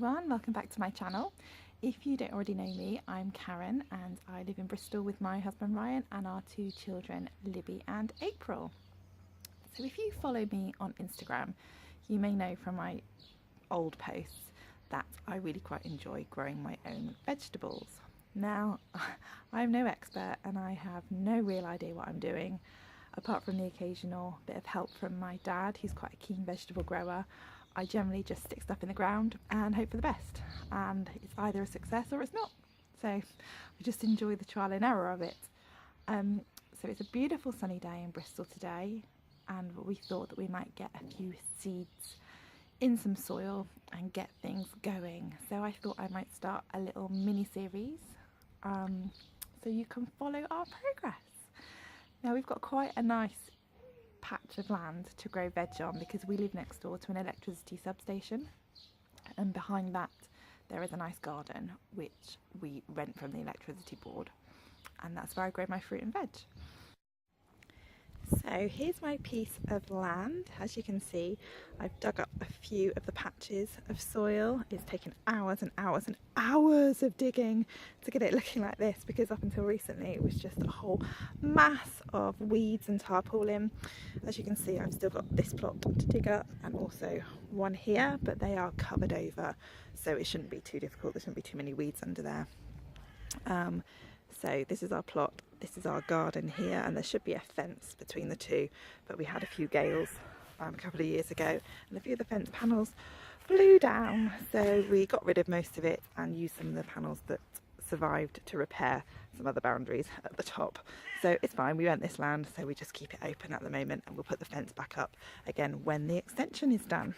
everyone, welcome back to my channel. If you don't already know me, I'm Karen and I live in Bristol with my husband Ryan and our two children Libby and April. So if you follow me on Instagram, you may know from my old posts that I really quite enjoy growing my own vegetables. Now, I'm no expert and I have no real idea what I'm doing, apart from the occasional bit of help from my dad, who's quite a keen vegetable grower. I generally just stick stuff in the ground and hope for the best, and it's either a success or it's not. So I just enjoy the trial and error of it. So it's a beautiful sunny day in Bristol today, and we thought that we might get a few seeds in some soil and get things going. So I thought I might start a little mini series so you can follow our progress. Now we've got quite a nice patch of land to grow veg on because we live next door to an electricity substation, and behind that there is a nice garden which we rent from the electricity board, and that's where I grow my fruit and veg. So here's my piece of land. As you can see, I've dug up a few of the patches of soil. It's taken hours and hours and hours of digging to get it looking like this, because up until recently it was just a whole mass of weeds and tarpaulin. As you can see, I've still got this plot to dig up and also one here, but they are covered over, so it shouldn't be too difficult. There shouldn't be too many weeds under there. So this is our plot, this is our garden here, and there should be a fence between the two, but we had a few gales a couple of years ago and a few of the fence panels blew down, so we got rid of most of it and used some of the panels that survived to repair some other boundaries at the top. So it's fine, we rent this land, so we just keep it open at the moment, and we'll put the fence back up again when the extension is done.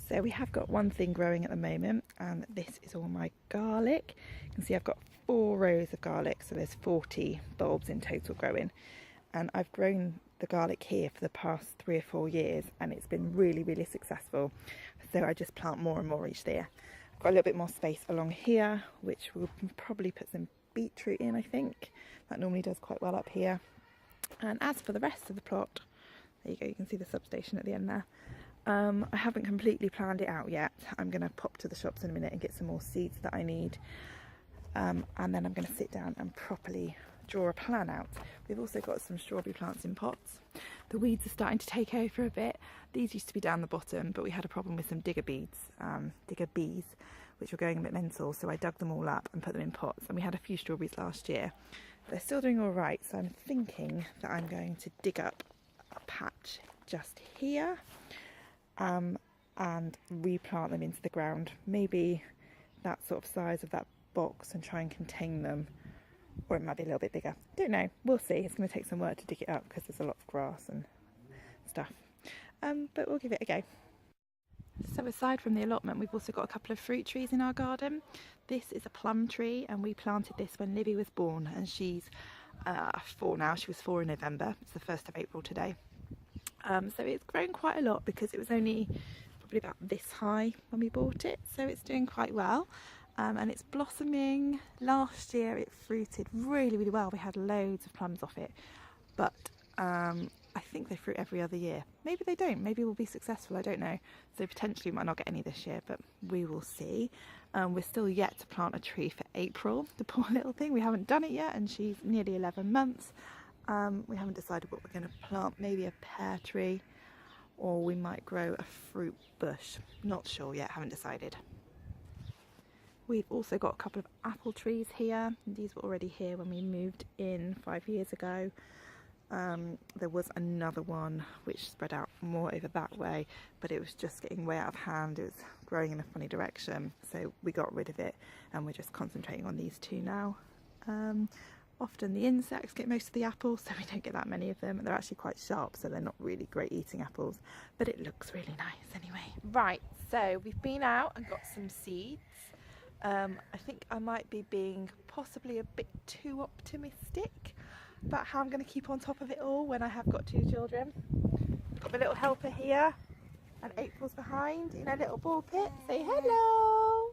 So we have got one thing growing at the moment, and this is all my garlic. You can see I've got 4 rows of garlic, so there's 40 bulbs in total growing. And I've grown the garlic here for the past 3 or 4 years, and it's been really, really successful. So I just plant more and more each year. I've got a little bit more space along here, which we'll probably put some beetroot in, I think. That normally does quite well up here. And as for the rest of the plot, there you go, you can see the substation at the end there. I haven't completely planned it out yet. I'm going to pop to the shops in a minute and get some more seeds that I need, and then I'm going to sit down and properly draw a plan out. We've also got some strawberry plants in pots. The weeds are starting to take over a bit. These used to be down the bottom, but we had a problem with some digger bees, which were going a bit mental, so I dug them all up and put them in pots, and we had a few strawberries last year. They're still doing all right, so I'm thinking that I'm going to dig up a patch just here and replant them into the ground, maybe that sort of size of that box, and try and contain them, or it might be a little bit bigger, don't know, we'll see. It's going to take some work to dig it up because there's a lot of grass and stuff, but we'll give it a go. So aside from the allotment, we've also got a couple of fruit trees in our garden. This is a plum tree, and we planted this when Libby was born, and she's 4 now. She was 4 in November. It's the 1st of April today. So it's grown quite a lot because it was only probably about this high when we bought it, so it's doing quite well, and it's blossoming. Last year it fruited really, really well. We had loads of plums off it, but I think they fruit every other year. Maybe they don't, maybe we'll be successful, I don't know. So potentially we might not get any this year, but we will see. We're still yet to plant a tree for April, the poor little thing. We haven't done it yet, and she's nearly 11 months. We haven't decided what we're going to plant, maybe a pear tree, or we might grow a fruit bush. Not sure yet, haven't decided. We've also got a couple of apple trees here. These were already here when we moved in 5 years ago. There was another one which spread out more over that way, but it was just getting way out of hand. It was growing in a funny direction, so we got rid of it, and we're just concentrating on these 2 now. Often the insects get most of the apples, so we don't get that many of them. They're actually quite sharp, so they're not really great eating apples, but it looks really nice anyway. Right, so we've been out and got some seeds. I think I might be being possibly a bit too optimistic about how I'm going to keep on top of it all when I have got 2 children. I've got my little helper here, and April's behind in a little ball pit. Say hello!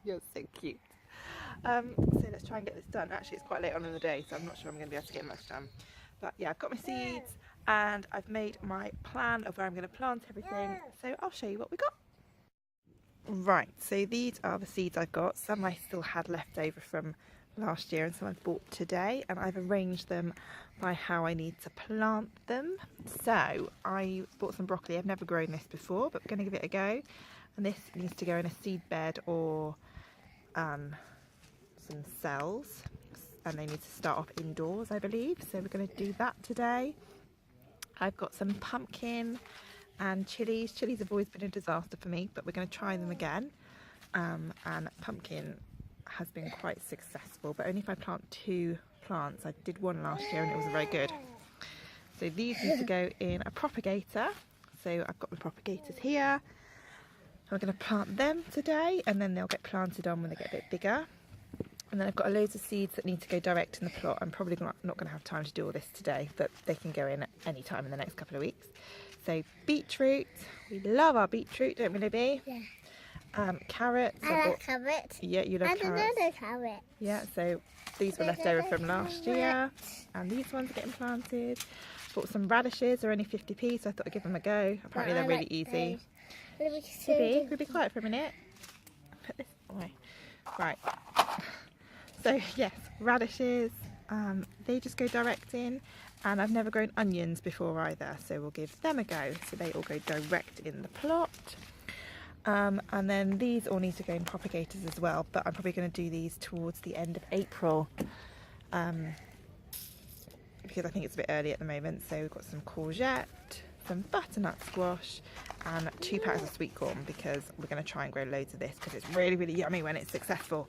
You're so cute. So let's try and get this done. Actually, it's quite late on in the day, so I'm not sure I'm going to be able to get much done. But yeah, I've got my seeds. and I've made my plan of where I'm going to plant everything, so I'll show you what we got. Right, so these are the seeds I've got. Some I still had left over from last year and some I've bought today, and I've arranged them by how I need to plant them. So I bought some broccoli. I've never grown this before, but we're going to give it a go, and this needs to go in a seed bed or some cells, and they need to start off indoors, I believe, so we're going to do that today. I've got some pumpkin and chilies. Chilies have always been a disaster for me, but we're going to try them again. And pumpkin has been quite successful, but only if I plant 2 plants. I did one last year and it wasn't very good. So these need to go in a propagator. So I've got the propagators here. I'm going to plant them today, and then they'll get planted on when they get a bit bigger. And then I've got loads of seeds that need to go direct in the plot. I'm probably not going to have time to do all this today, but they can go in at any time in the next couple of weeks. So beetroot, we love our beetroot, don't we, Libby? Yeah. Carrots. I like carrots. Yeah, you love carrots. I love carrots. Yeah, so these were left over from last year, and these ones are getting planted. Bought some radishes, they're only 50p, so I thought I'd give them a go. Apparently they're really easy. Libby, could be quiet for a minute. Put this away. Right. So yes, radishes, they just go direct in, and I've never grown onions before either, so we'll give them a go. So they all go direct in the plot. And then these all need to go in propagators as well, but I'm probably going to do these towards the end of April, because I think it's a bit early at the moment. So we've got some courgette, some butternut squash, and 2 packs of sweet corn, because we're going to try and grow loads of this because it's really, really yummy when it's successful.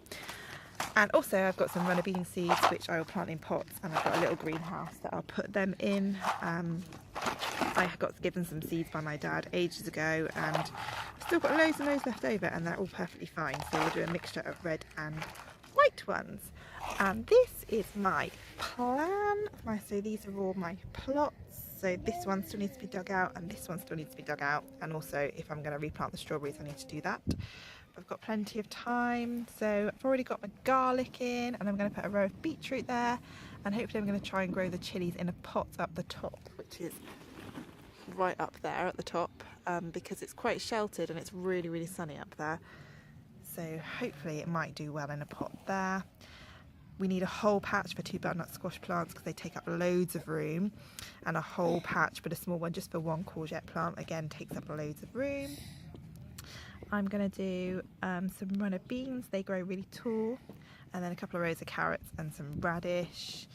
And also I've got some runner bean seeds which I will plant in pots, and I've got a little greenhouse that I'll put them in. I got given some seeds by my dad ages ago, and I've still got loads and loads left over, and they're all perfectly fine. So we'll do a mixture of red and white ones. And this is my plan. So these are all my plots. So this one still needs to be dug out, and this one still needs to be dug out. And also, if I'm going to replant the strawberries, I need to do that. I've got plenty of time. So I've already got my garlic in, and I'm going to put a row of beetroot there. And hopefully I'm going to try and grow the chilies in a pot up the top, which is right up there at the top, because it's quite sheltered and it's really, really sunny up there. So hopefully it might do well in a pot there. We need a whole patch for 2 butternut squash plants because they take up loads of room, and a whole patch, but a small one just for 1 courgette plant, again takes up loads of room. I'm going to do some runner beans, they grow really tall, and then a couple of rows of carrots and some radish.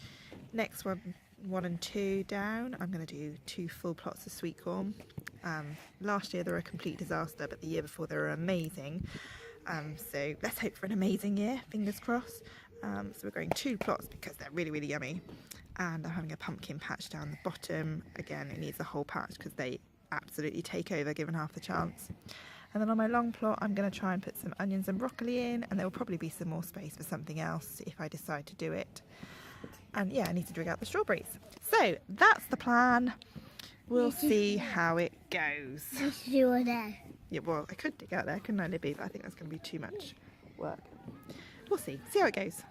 Next one, 1 and 2 down, I'm going to do 2 full plots of sweet corn. Last year they were a complete disaster, but the year before they were amazing. So let's hope for an amazing year, fingers crossed. So we're growing 2 plots because they're really, really yummy. And I'm having a pumpkin patch down the bottom. Again, it needs a whole patch because they absolutely take over given half the chance. And then on my long plot, I'm going to try and put some onions and broccoli in, and there will probably be some more space for something else if I decide to do it. And yeah, I need to dig out the strawberries. So that's the plan. We'll see how it goes. Yeah, well, I could dig out there, couldn't I, Libby? But I think that's going to be too much work. We'll see. See how it goes.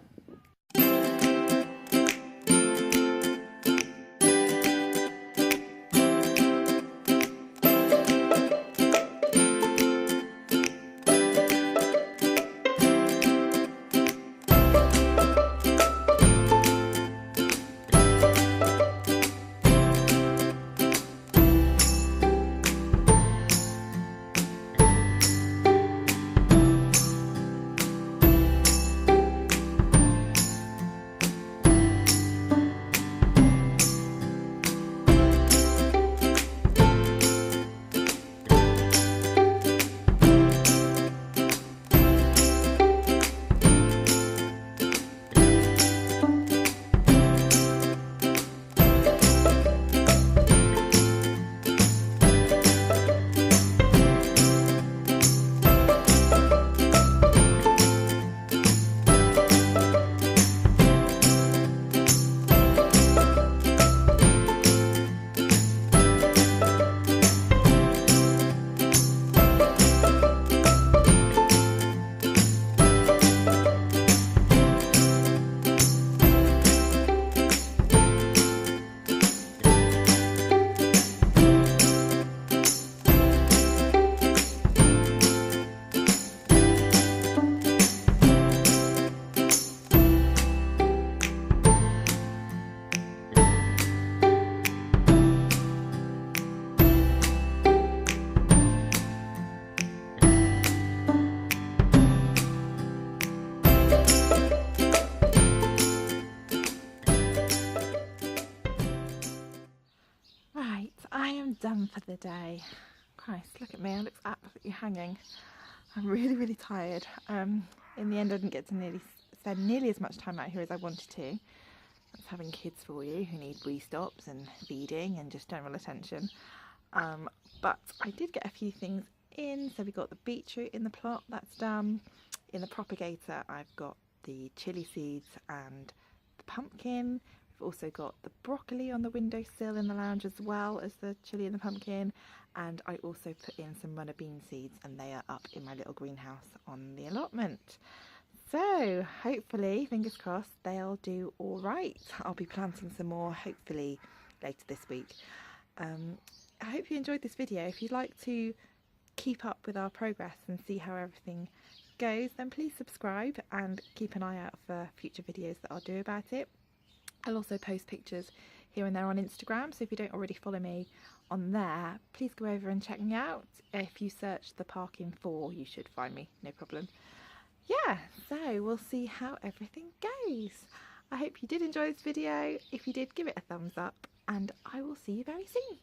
am done for the day. Christ, look at me, I look absolutely hanging. I'm really, really tired. In the end, I didn't get to spend nearly as much time out here as I wanted to. That's having kids for you who need restops and feeding and just general attention. But I did get a few things in. So we got the beetroot in the plot, that's done. In the propagator, I've got the chili seeds and the pumpkin. We've also got the broccoli on the windowsill in the lounge as well as the chili and the pumpkin. And I also put in some runner bean seeds, and they are up in my little greenhouse on the allotment. So hopefully, fingers crossed, they'll do all right. I'll be planting some more hopefully later this week. I hope you enjoyed this video. If you'd like to keep up with our progress and see how everything goes, then please subscribe and keep an eye out for future videos that I'll do about it. I'll also post pictures here and there on Instagram, so if you don't already follow me on there, please go over and check me out. If you search the Parkin 4, you should find me, no problem. Yeah, so we'll see how everything goes. I hope you did enjoy this video. If you did, give it a thumbs up, and I will see you very soon.